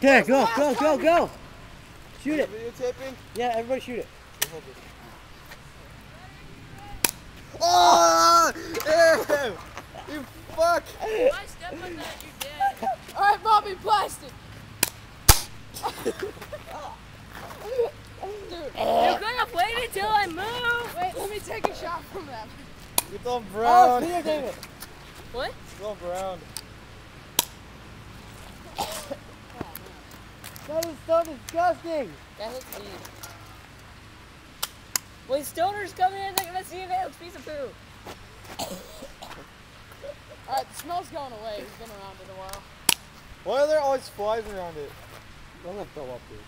Okay, go. Shoot it. Videotaping? Yeah, everybody shoot it. Oh! Ew! You fuck! If I step on that, you're dead. Alright, Bobby, blast it! Dude, You're gonna wait until I move. wait, let me take a shot from that. It's all Oh, brown. videotape it. What? It's all brown. That is so disgusting. That looks mean. When stoners come in, they're gonna see a piece of poo. Alright, the smell's going away. He's been around it a while. Why are there always flies around it? I'm gonna throw up, dude.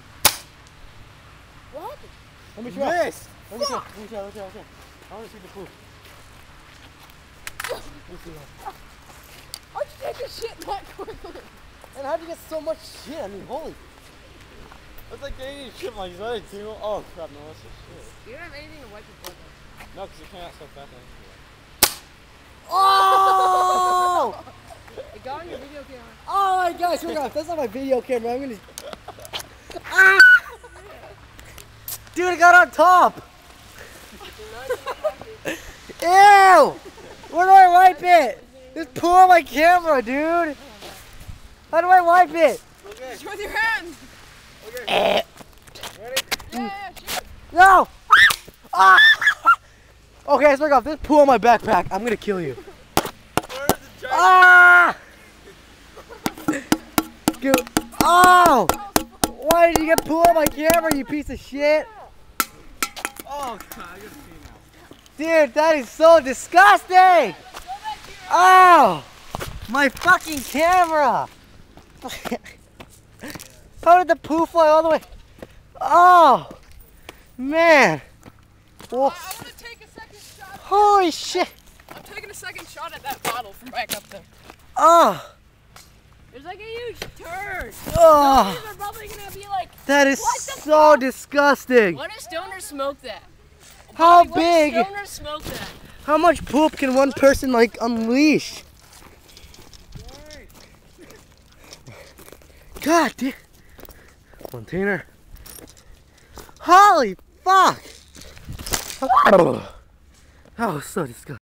What happened? Let me try. Missed! Let me try. I wanna see the poop. Let me see that. How'd you take a shit that quickly? And how'd you get so much shit? I mean, holy. That's like Canadian chipmunks. Is that a tingle? Oh crap, no, that's just shit. You don't have anything to wipe your butt with. No, because you can't so fast. Oh! It got on your video camera. Oh my gosh, that's not my video camera. I'm gonna. Ah! Dude, it got on top. Ew! Where do I wipe it? There's poo on my camera, dude. How do I wipe it? Okay. Just with your hands! Okay. Yeah, shoot. No! Ah! Okay, so there's poo on my backpack. I'm gonna kill you. Where's the giant? Ah! Dude. Oh! Why did you get poo on my camera, you piece of shit? Oh, God, I gotta pee now. Dude, that is so disgusting! Oh! My fucking camera! How did the poo fly all the way? Oh! Man! Whoa. I want to take a second shot. Holy shit! I'm taking a second shot at that bottle from back up there. Oh! There's like a huge turd. Oh! Stoners are probably gonna be like, That is what the so fuck? disgusting! What if stoners smoke that? How What big? if stoners smoke that? How much poop can one person like unleash? God damn. Container. Holy fuck! That was so disgusting.